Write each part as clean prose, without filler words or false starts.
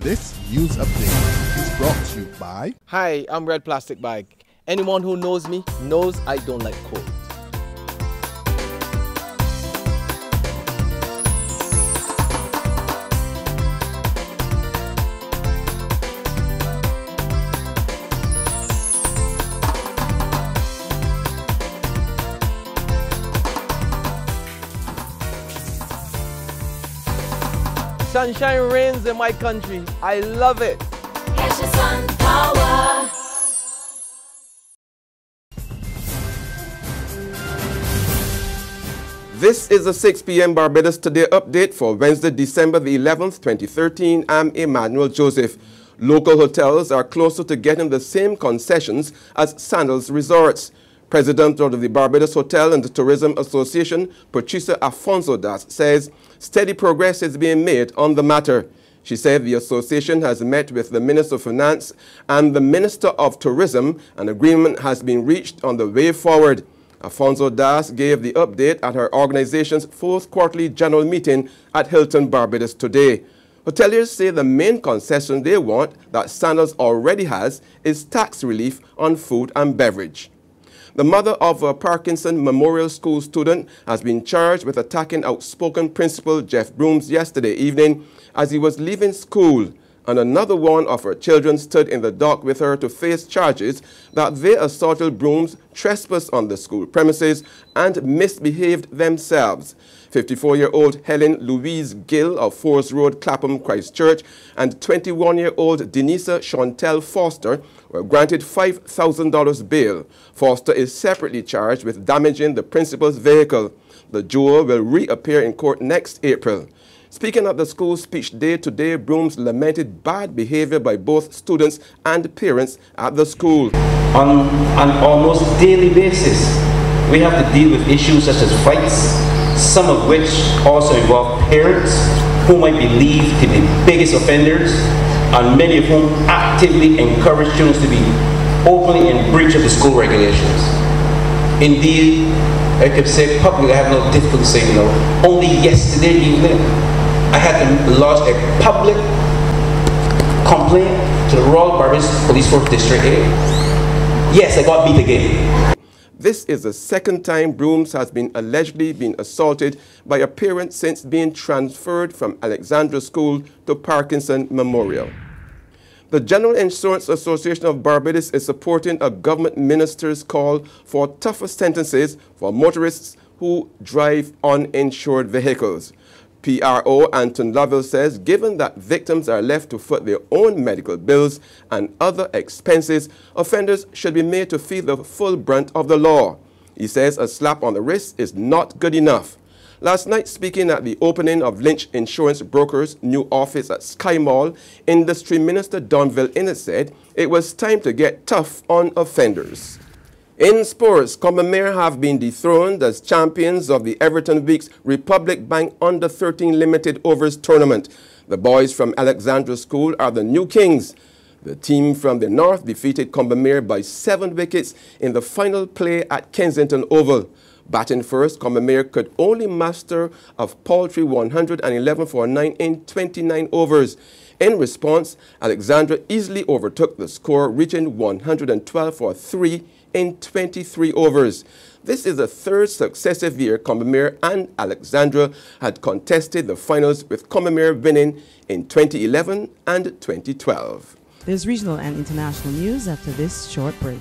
This news update is brought to you by... Hi, I'm Red Plastic Bag. Anyone who knows me knows I don't like cold. Sunshine reigns in my country. I love it. Catch the sun power. This is the 6 p.m. Barbados Today update for Wednesday, December the 11th, 2013. I'm Emmanuel Joseph. Local hotels are closer to getting the same concessions as Sandals resorts. President of the Barbados Hotel and Tourism Association, Patricia Afonso-Das, says steady progress is being made on the matter. She said the association has met with the Minister of Finance and the Minister of Tourism. An agreement has been reached on the way forward. Afonso-Das gave the update at her organization's fourth quarterly general meeting at Hilton, Barbados today. Hoteliers say the main concession they want that Sandals already has is tax relief on food and beverage. The mother of a Parkinson Memorial School student has been charged with attacking outspoken principal Jeff Broomes yesterday evening as he was leaving school, and another one of her children stood in the dock with her to face charges that they assaulted Broomes, trespassed on the school premises, and misbehaved themselves. 54-year-old Helen Louise Gill of Forest Road, Clapham, Christchurch, and 21-year-old Denisa Chantel Foster were granted $5,000 bail. Foster is separately charged with damaging the principal's vehicle. The duo will reappear in court next April. Speaking at the school speech day today, Broomes lamented bad behavior by both students and parents at the school. On an almost daily basis, we have to deal with issues such as fights, some of which also involve parents who might be believed to be the biggest offenders, and many of whom actively encourage students to be openly in breach of the school regulations. Indeed, I could say publicly, I have no difficulty saying no. Only yesterday evening, I had to lodge a public complaint to the Royal Barbados Police Force District A. Yes, I got beat again. This is the second time Broomes has been allegedly been assaulted by a parent since being transferred from Alexandra School to Parkinson Memorial. The General Insurance Association of Barbados is supporting a government minister's call for tougher sentences for motorists who drive uninsured vehicles. PRO Anton Lovell says given that victims are left to foot their own medical bills and other expenses, offenders should be made to feel the full brunt of the law. He says a slap on the wrist is not good enough. Last night, speaking at the opening of Lynch Insurance Brokers' new office at Sky Mall, Industry Minister Donville Innes said it was time to get tough on offenders. In sports, Combermere have been dethroned as champions of the Everton Week's Republic Bank Under-13 Limited Overs Tournament. The boys from Alexandra School are the new kings. The team from the north defeated Combermere by 7 wickets in the final play at Kensington Oval. Batting first, Combermere could only muster a paltry 111 for 9 in 29 overs. In response, Alexandra easily overtook the score, reaching 112 for 3 in 23 overs. This is the third successive year Combermere and Alexandra had contested the finals, with Combermere winning in 2011 and 2012. There's regional and international news after this short break.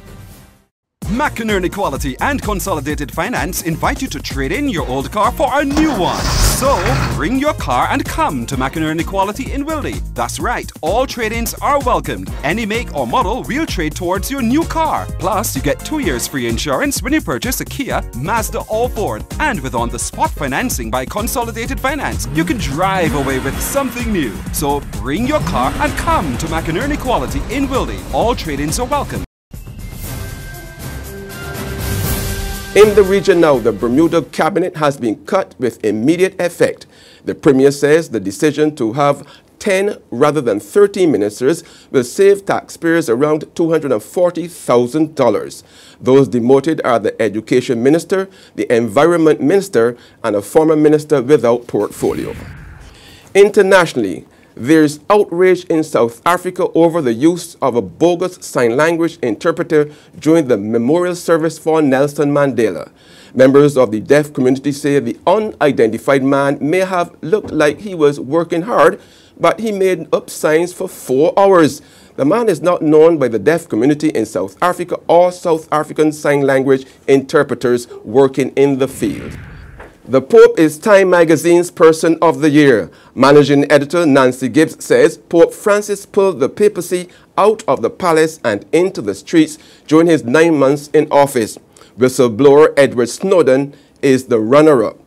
McInerney Quality and Consolidated Finance invite you to trade in your old car for a new one. So, bring your car and come to McInerney Quality in Wildy. That's right, all trade-ins are welcomed. Any make or model will trade towards your new car. Plus, you get 2 years free insurance when you purchase a Kia, Mazda or Ford. And with on-the-spot financing by Consolidated Finance, you can drive away with something new. So, bring your car and come to McInerney Quality in Wildy. All trade-ins are welcome. In the region now, the Bermuda cabinet has been cut with immediate effect. The Premier says the decision to have 10 rather than 13 ministers will save taxpayers around $240,000. Those demoted are the Education Minister, the Environment Minister, and a former minister without portfolio. Internationally, There's outrage in South Africa over the use of a bogus sign language interpreter during the memorial service for Nelson Mandela. Members of the deaf community say the unidentified man may have looked like he was working hard, but he made up signs for 4 hours. The man is not known by the deaf community in South Africa or South African Sign Language interpreters working in the field. The Pope is Time magazine's Person of the Year. Managing editor Nancy Gibbs says Pope Francis pulled the papacy out of the palace and into the streets during his 9 months in office. Whistleblower Edward Snowden is the runner-up.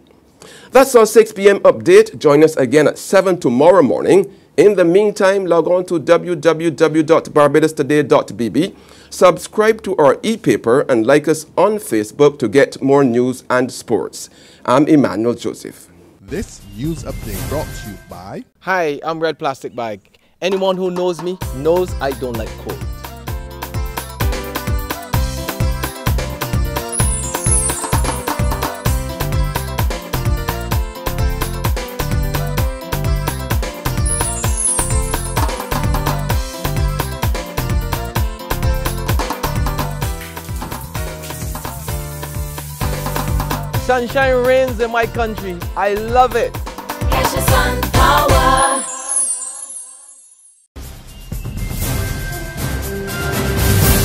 That's our 6 p.m. update. Join us again at 7 tomorrow morning. In the meantime, log on to www.barbadostoday.bb, subscribe to our e-paper, and like us on Facebook to get more news and sports. I'm Emmanuel Joseph. This news update brought to you by... Hi, I'm Red Plastic Bag. Anyone who knows me knows I don't like cold. Sunshine reigns in my country. I love it. Concession power.